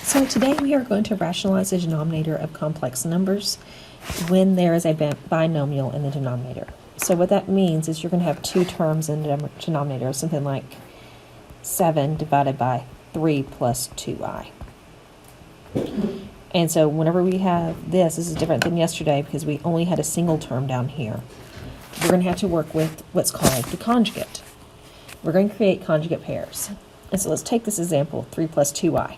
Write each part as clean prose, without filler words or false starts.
So today we are going to rationalize the denominator of complex numbers when there is a binomial in the denominator. So what that means is you're going to have two terms in the denominator, something like 7 divided by 3 plus 2i. And so whenever we have this is different than yesterday because we only had a single term down here. We're going to have to work with what's called the conjugate. We're going to create conjugate pairs. And so let's take this example, 3 plus 2i.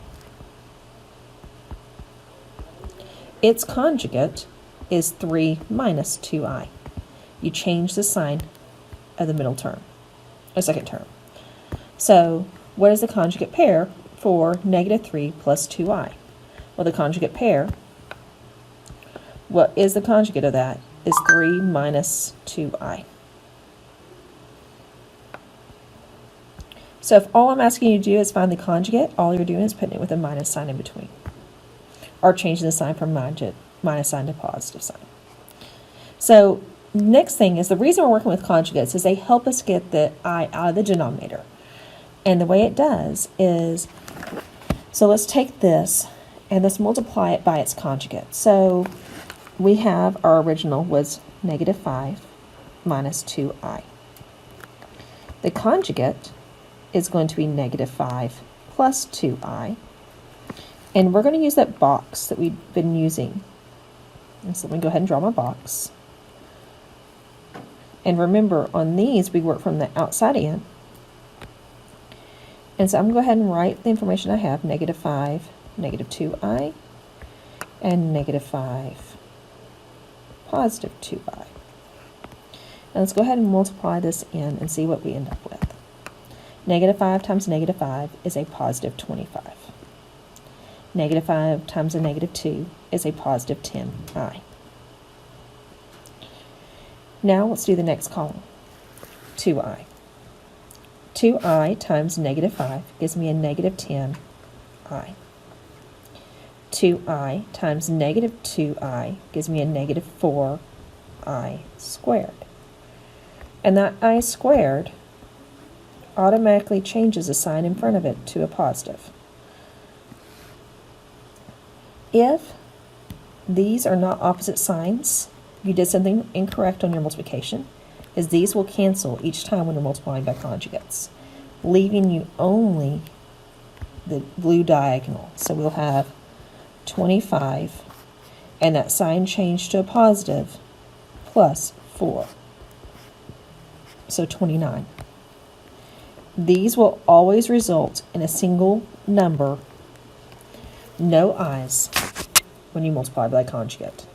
Its conjugate is 3 minus 2i. You change the sign of the middle term, or second term. So what is the conjugate pair for negative 3 plus 2i? Well, the conjugate pair, what is the conjugate of that, is 3 minus 2i. So if all I'm asking you to do is find the conjugate, all you're doing is putting it with a minus sign in between, or changing the sign from minus sign to positive sign. So next thing is, the reason we're working with conjugates is they help us get the I out of the denominator. And the way it does is, so let's take this and let's multiply it by its conjugate. So we have our original was negative 5 minus 2i. The conjugate is going to be negative 5 plus 2i. And we're going to use that box that we've been using. And so let me go ahead and draw my box. And remember, on these, we work from the outside in. And so I'm going to go ahead and write the information I have, negative 5, negative 2i, and negative 5, positive 2i. And let's go ahead and multiply this in and see what we end up with. Negative 5 times negative 5 is a positive 25. Negative 5 times a negative 2 is a positive 10i. Now let's do the next column, 2i. 2i times negative 5 gives me a negative 10i. 2i times negative 2i gives me a negative 4i squared. And that I squared automatically changes the sign in front of it to a positive. If these are not opposite signs, you did something incorrect on your multiplication, is these will cancel each time when you're multiplying by conjugates, leaving you only the blue diagonal. So we'll have 25, and that sign changed to a positive, plus 4. So 29. These will always result in a single number, no i's, when you multiply by conjugate.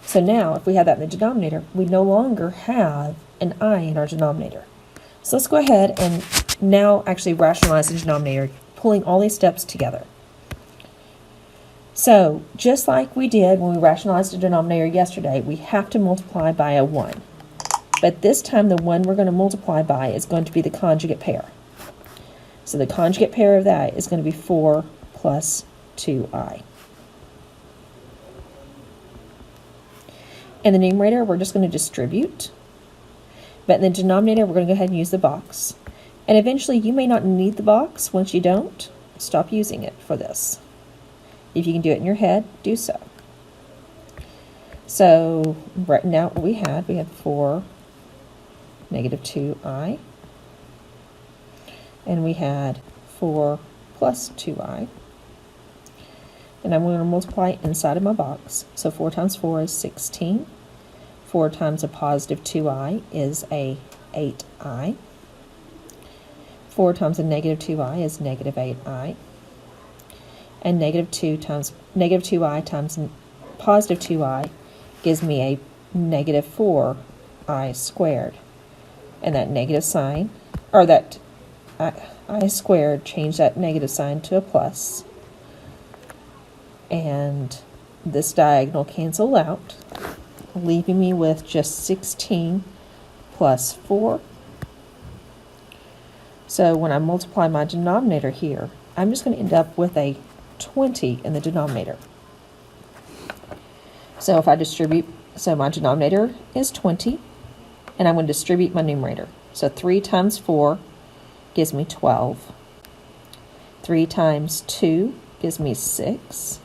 So now, if we have that in the denominator, we no longer have an I in our denominator. So let's go ahead and now actually rationalize the denominator, pulling all these steps together. So, just like we did when we rationalized the denominator yesterday, we have to multiply by a 1. But this time, the 1 we're going to multiply by is going to be the conjugate pair. So the conjugate pair of that is going to be 4 plus 2i. In the numerator, we're just going to distribute. But in the denominator, we're going to go ahead and use the box. And eventually, you may not need the box. Once you don't, stop using it for this. If you can do it in your head, do so. So right now, what we had 4 negative 2i. And we had 4 plus 2i. And I'm going to multiply inside of my box. So 4 times 4 is 16. 4 times a positive 2i is a 8i. 4 times a negative 2i is negative 8i. And negative 2i times positive 2i gives me a negative 4i squared. And that negative sign, or that I squared, change that negative sign to a plus. And this diagonal cancel out, leaving me with just 16 plus 4. So when I multiply my denominator here, I'm just going to end up with a 20 in the denominator. So if I distribute, so my denominator is 20, and I'm going to distribute my numerator. So 3 times 4 gives me 12. 3 times 2 gives me 6.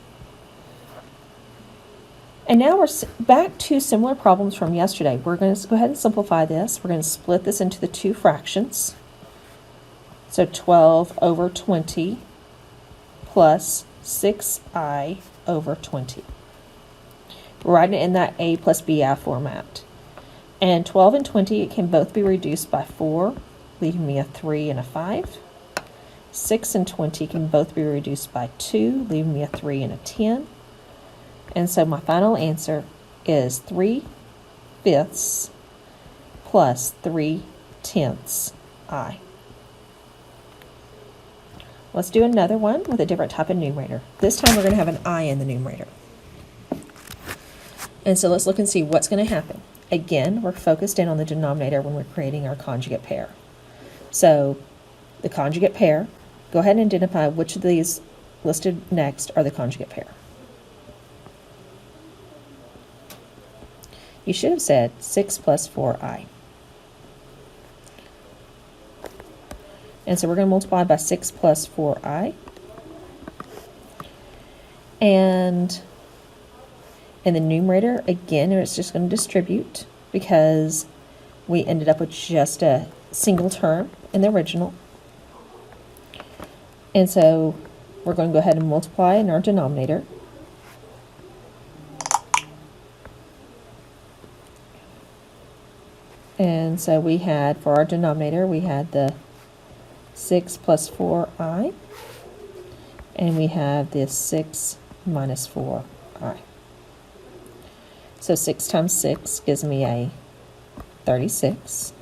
And now we're back to similar problems from yesterday. We're going to go ahead and simplify this. We're going to split this into the two fractions. So 12 over 20 plus 6i over 20. We're writing it in that a plus bi format. And 12 and 20, it can both be reduced by 4, leaving me a 3 and a 5. 6 and 20 can both be reduced by 2, leaving me a 3 and a 10. And so my final answer is 3/5 plus 3/10 I. Let's do another one with a different type of numerator. This time we're going to have an I in the numerator. And so let's look and see what's going to happen. Again, we're focused in on the denominator when we're creating our conjugate pair. So the conjugate pair, go ahead and identify which of these listed next are the conjugate pair. You should have said 6 plus 4i. And so we're going to multiply by 6 plus 4i. And in the numerator, again, it's just going to distribute because we ended up with just a single term in the original. And so we're going to go ahead and multiply in our denominator. And so we had, for our denominator, we had the 6 plus 4i, and we have this 6 minus 4i. So 6 times 6 gives me a 36.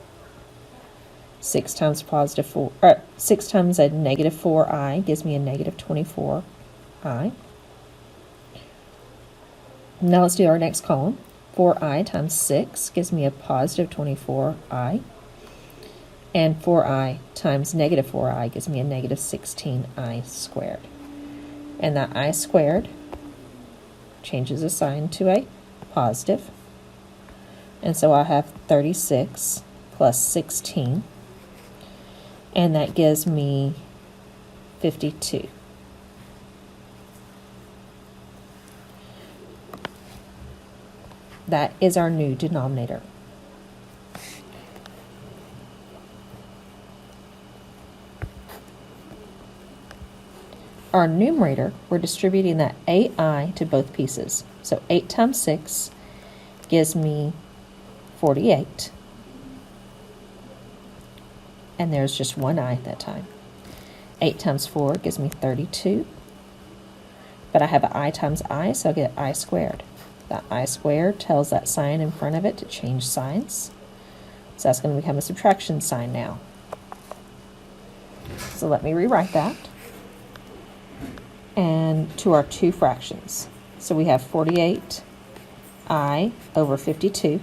6 times positive 4, 6 times a negative 4i gives me a negative 24i. Now let's do our next column. 4i times 6 gives me a positive 24i. And 4i times negative 4i gives me a negative 16i squared. And that I squared changes the sign to a positive. And so I have 36 plus 16. And that gives me 52. That is our new denominator. Our numerator, we're distributing that ai to both pieces. So 8 times 6 gives me 48. And there's just one I at that time. 8 times 4 gives me 32. But I have an I times I, so I get I squared. That I squared tells that sign in front of it to change signs. So that's going to become a subtraction sign now. So let me rewrite that. And to our two fractions. So we have 48i over 52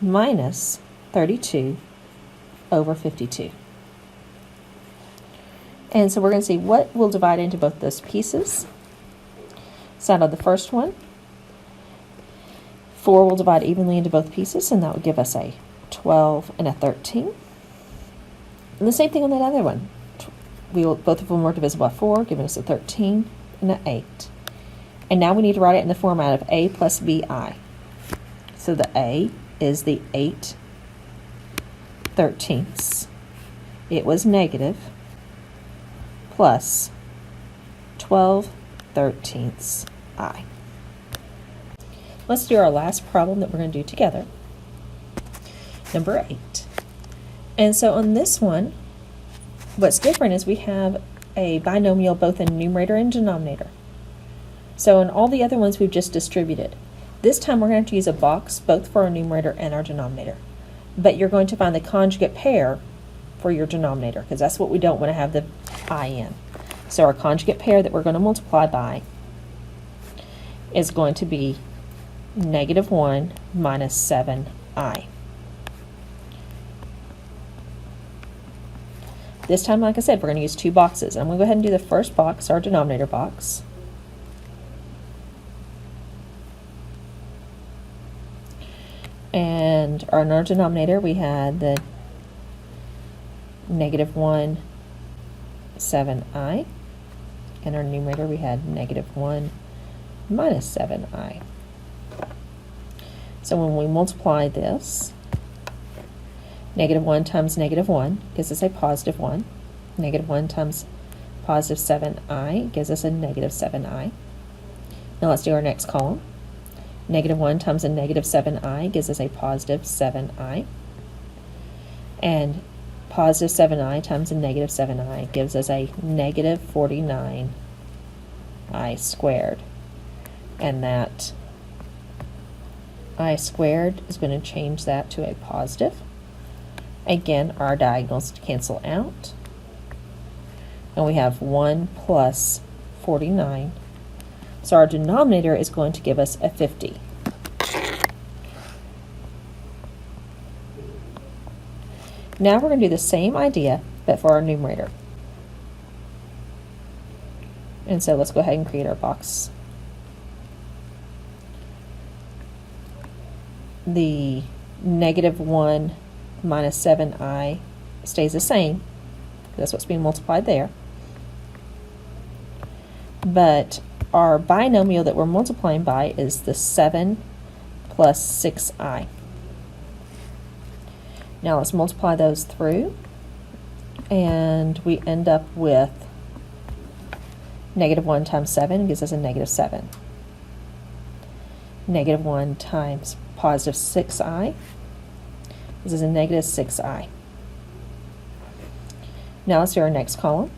minus 32 over 52. And so we're going to see what will divide into both those pieces. So out of the first one, 4 will divide evenly into both pieces, and that would give us a 12 and a 13. And the same thing on that other one. Both of them were divisible by 4, giving us a 13 and an 8. And now we need to write it in the format of a plus bi. So the a is the 8/13. It was negative plus 12/13 I. Let's do our last problem that we're going to do together. Number 8. And so on this one, what's different is we have a binomial both in numerator and denominator. So in all the other ones we've just distributed. This time we're going to have to use a box both for our numerator and our denominator. But you're going to find the conjugate pair for your denominator because that's what we don't want to have the I in. So our conjugate pair that we're going to multiply by is going to be -1 minus 7i. This time, like I said, we're going to use two boxes. I'm going to go ahead and do the first box, our denominator box. And in our denominator, we had the -1 7i. In our numerator, we had negative 1 minus 7i. So when we multiply this, negative 1 times negative 1 gives us a positive 1. Negative 1 times positive 7i gives us a negative 7i. Now let's do our next column. Negative 1 times a negative 7i gives us a positive 7i. And positive 7i times a negative 7i gives us a negative 49i squared. And that I squared is going to change that to a positive. Again, our diagonals cancel out. And we have 1 plus 49. So our denominator is going to give us a 50. Now we're going to do the same idea, but for our numerator. And so let's go ahead and create our box. The negative 1 minus 7i stays the same. That's what's being multiplied there. But our binomial that we're multiplying by is the 7 plus 6i. Now let's multiply those through, and we end up with negative 1 times 7 gives us a negative 7. Negative 1 times positive 6i. This is a negative 6i. Now let's do our next column.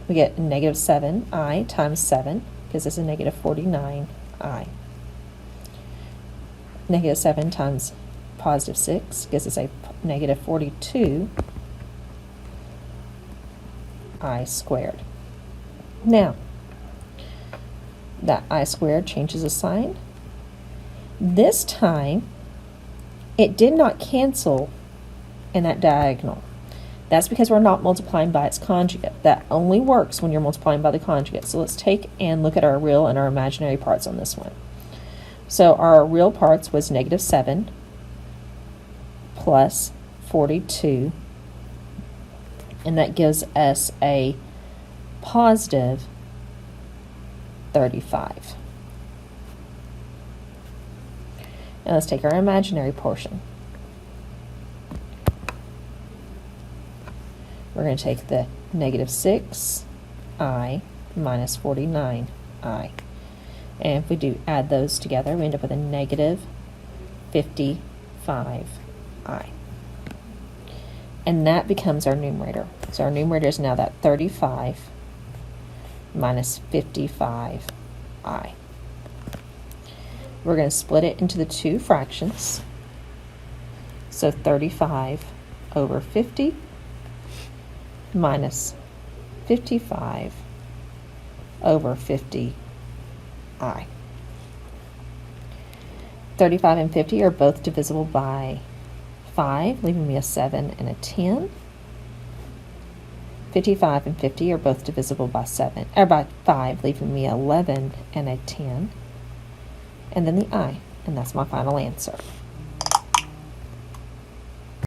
We get negative 7i times 7 gives us a negative 49i. Negative 7 times positive 6 gives us a negative 42i squared. Now, that I squared changes the sign. This time, it did not cancel in that diagonal. That's because we're not multiplying by its conjugate. That only works when you're multiplying by the conjugate. So let's take and look at our real and our imaginary parts on this one. So our real parts was negative 7 plus 42, and that gives us a positive 35. Now let's take our imaginary portion. We're going to take the negative 6i minus 49i. And if we do add those together, we end up with a negative 55i. And that becomes our numerator. So our numerator is now that 35 minus 55i. We're going to split it into the two fractions. So 35 over 50 minus 55 over 50i. 35 and 50 are both divisible by 5, leaving me a 7 and a 10. 55 and 50 are both divisible by 5, leaving me 11 and a 10. And then the I, and that's my final answer.